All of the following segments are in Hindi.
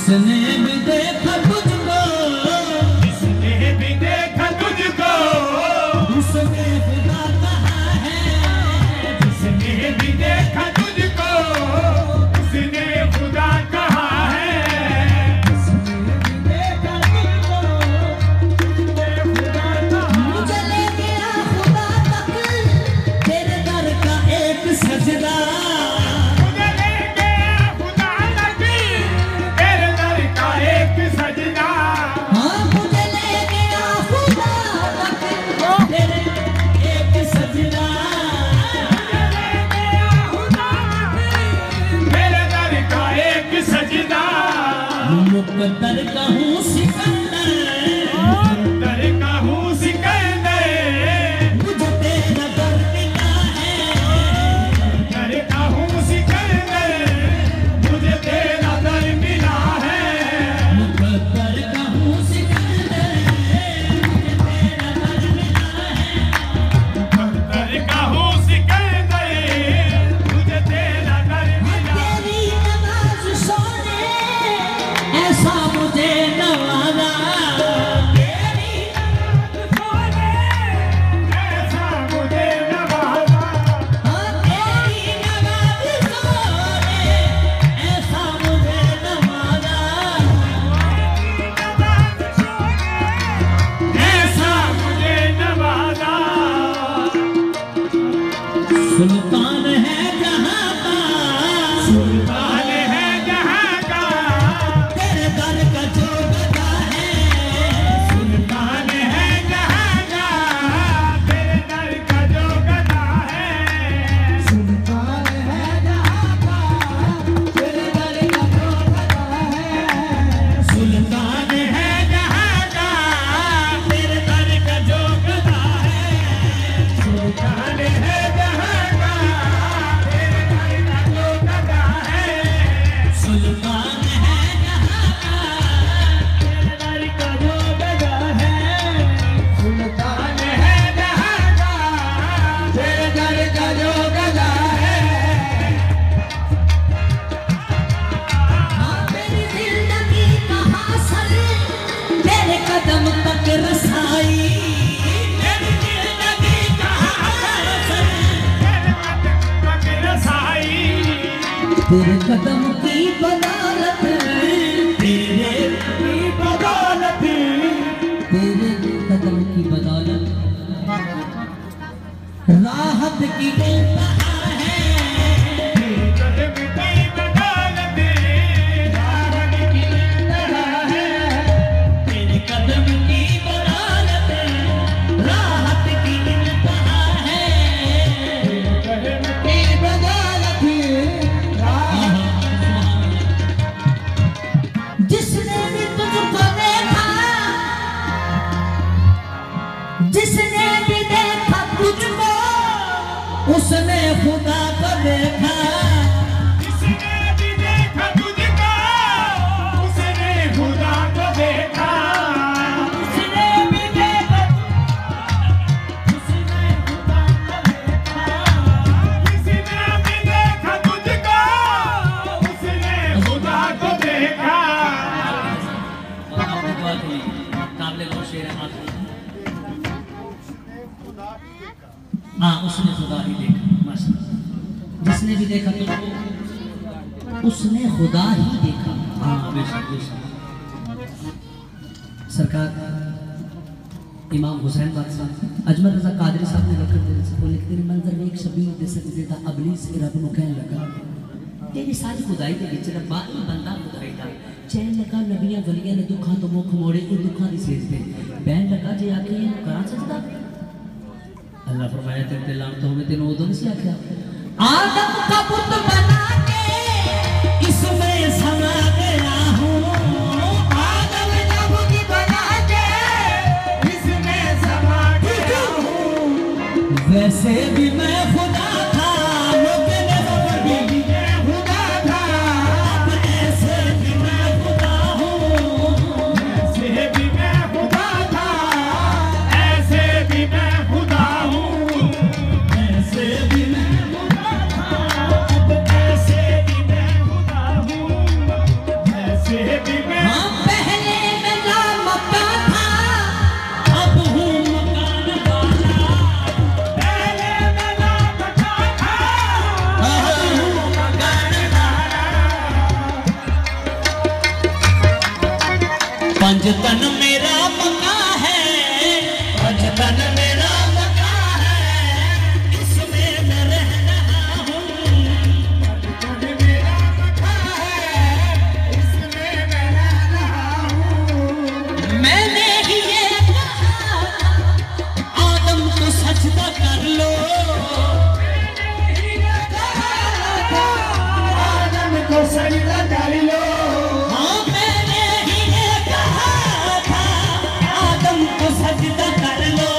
जिसने भी देखा तुझको, जिसने भी देखा तुझको, उसने खुदा कहा है। जिसने भी देखा तुझको, उसने खुदा कहा है। जिसने भी देखा तुझको, उसने खुदा कहा। मुझे ले गया खुदा तक तेरे दर का एक सजदा। मुझे ले गया खुदा तक तेरे दर का एक सजदा। हाँ मुझे ले गया खुदा तक तेरे एक सजदा। मेरे दर का एक सजदा। मुकद्दर का हूँ सिकंदर, दर का हूँ सिकंदर, मुझे तेरा दर मिला है। दर का हूँ सिकंदर, मुझे तेरा दर मिला है। मुकद्दर का हूँ सिकंदर, मुझे तेरा दर मिला है। दर का हूँ सिकंदर, मुझे तेरा दर मिला। तेरी नमाज सोने ऐसा मुझे नवाजा। तेरी सोने ऐसा मुझे नवाजा। हाँ तेरी नमाज सोने ऐसा मुझे नवाजा। ऐसा मुझे नवाजा। सुल्तान है जहाँ का, सुल्तान है जहाँ का, तेरे दर का जो गदा है। सुल्तान है जहाँ का, तेरे दर का जो गदा है। सुल्तान है जहाँ का, तेरे दर का जो गदा है। सुल्तान है जहाँ का, तेरे दर का जो गदा है। सुल्तान है जहाँ का, तेरे दर का जो गदा है। सुल्तान है जहाँ का, तेरे दर का जो गदा है। सुल्तान है जहाँ का, तेरे दर का जो गदा है। हाँ मेरी जिंदगी का हासिल तेरे कदम तक रसाई। मेरी जिंदगी का हासिल तेरे कदम तक रसाई। तेरे कदम की बदौलत, तेरे की बदौलत, तेरे कदम की बदौलत राहत की इंतहा है। कदम की बदौलत, राहत की इंतहा है। तेरे कदम की बदौलत राहत की इंतहा है। कदम की बदौलत, राहत। जिसने भी तुझको देखा, जिसने भी देखा तुझको, उसने खुदा को देखा। जिसने भी देखा तुझको, उसने खुदा को देखा। जिसने भी देखा, उसने खुदा को देखा। जिसने भी देखा तुझको, उसने खुदा को देखा। हाँ उसने खुदा ही देखा। माशाअल्लाह। जिसने भी देखा तुझको, उसने खुदा ही देखा। हाँ बेशक बेशक। सरकार इमाम हुसैन बादशाह अजमल रजा कादरी साहब ने लिखा, वो लिखते हैं मंजर में एक शबीर दे सकते था अबलीस के रब नु कहन लगा तेरी सारी खुदाई के विच रब्बा ई बंदा खुदाई दा चैन लगा नबियां वलियां ने दुखां तो मुख मोड़े ये दुखां दी सेजदे बैन लगा जे आके ये करा सजदा। अल्लाह फरमाया तेरे ते लानत होवे तेनू उदों नहीं सी आख्या आदम का पुत बना के इसमें समा गया हूँ। आदम जब की बना के इसमें समा गया हूँ। वैसे भी मैं खुदा था, वो तेरे भी मैं खुदा था, अब ऐसे भी मैं खुदा हूँ। ऐसे भी मैं खुदा था, ऐसे भी मैं खुदा हूँ। ऐसे भी मैं खुदा था, ऐसे भी मैं खुदा हूँ, ऐसे भी पंजतन मेरा मका है, पंजतन मेरा मका है, इसमें मैं रह रहा हूँ। पंजतन मेरा मका है, इसमें मैं रह रहा हूँ। मैंने ही ये कहा आदम को सजदा कर लो, मैंने ही ये कहा आदम को सजदा कर लो। सजदा कर लो,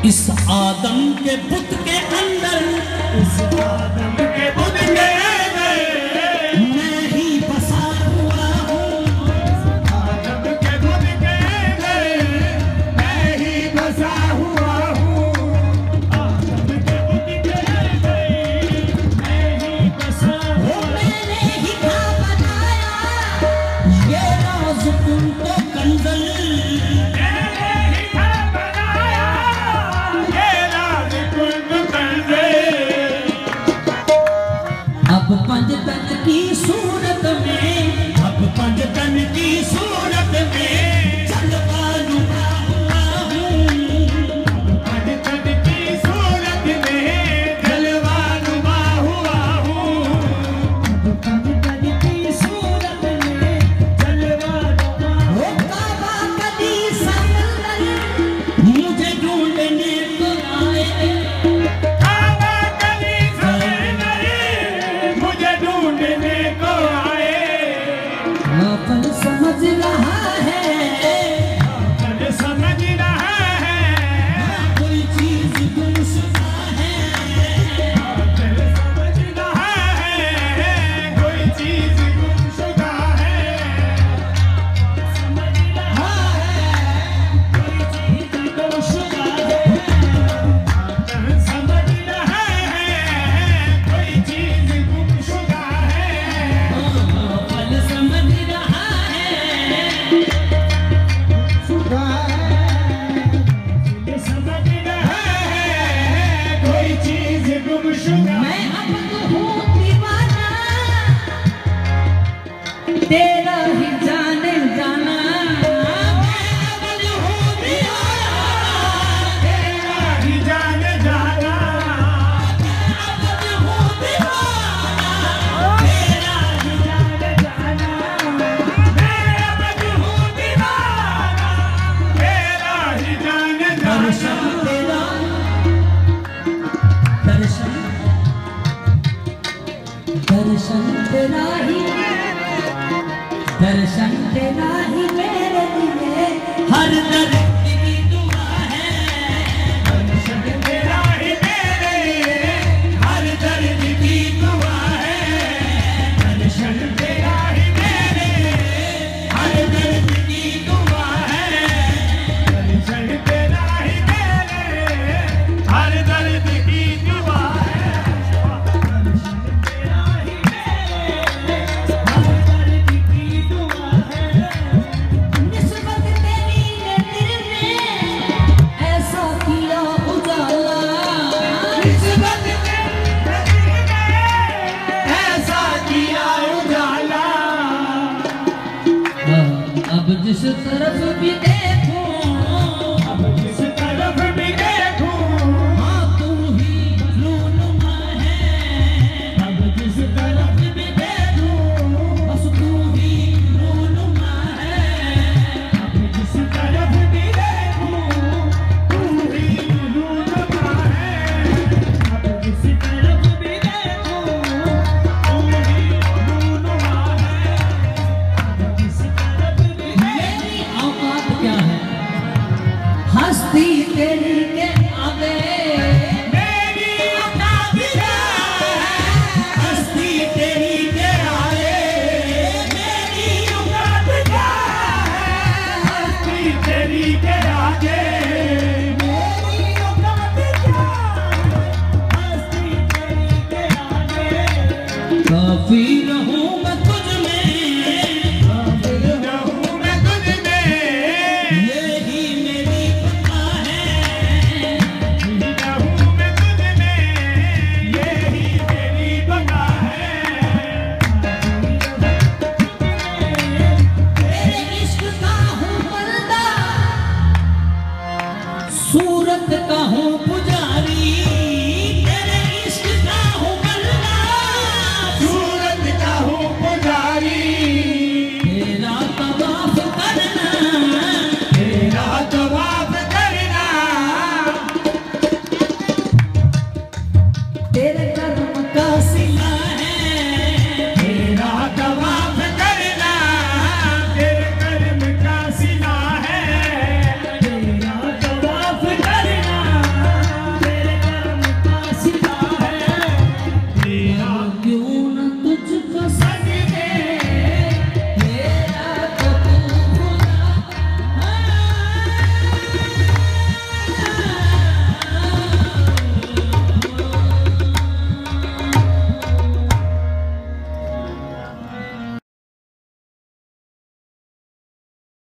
इस आदम के बुत के अंदर, इस आदम के बुत के अंदर मैं ही बसा हुआ हूँ। इस आदम के बुत के अंदर मैं ही बसा हुआ हूँ। आदम के बुत के अंदर मैं ही बसा हुआ। मैंने ही खा बनाया ये रोज तुमको कंजल, पंजतन की सूरत में, अब पंजतन की सूरत में जलवा नुमा हुआ हूँ। पंजतन की सूरत में जलवा नुमा हुआ हूँ। पंजतन की सूरत में जलवा नुमा हो। काबा कदी समंदर मुझे ढूंढने को आए, काबा कदी समंदर मुझे ढूंढने को आए। अपन समझ रहा है, अपन समझ रहा है कोई चीज गुमशुदा है। अपन समझ रहा है कोई चीज गुमशुदा है। समझ रहा है कोई चीज गुमशुदा है। अपन समझ रहा है कोई चीज गुमशुदा है। अपन समझ रहा है शुदा है। समझ रहा है कोई चीज गुमशुदा। मैं अब तो हूँ दीवाना, तेरा ही जाने जाना। मैं अब तो हूँ दीवाना, तेरा ही जाने जाना। मैं अब तो हूँ दीवाना, तेरा ही जाने जाना। मैं अब तो हूँ दीवाना, तेरा ही जाने जाना। दर्शन तेरा, दर्शन दर्शन तेरा ही, दर्शन तेरा ही मेरे लिए हर दर्द की दुआ है। दर्शन तेरा ही मेरे लिए हर दर्द की दुआ है। दर्शन तेरा ही मेरे हर दर्द की दुआ है। दर्शन तेरा ही मेरे हर दर्द की दुआ है। दर्शन तेरा ही मेरे हर दर्द की दुआ है। निस्बत तेरी ने दिल में ऐसा किया उजाला, निस्बत तेरी ने दिल में ऐसा किया उजाला। अब जिस तरफ भी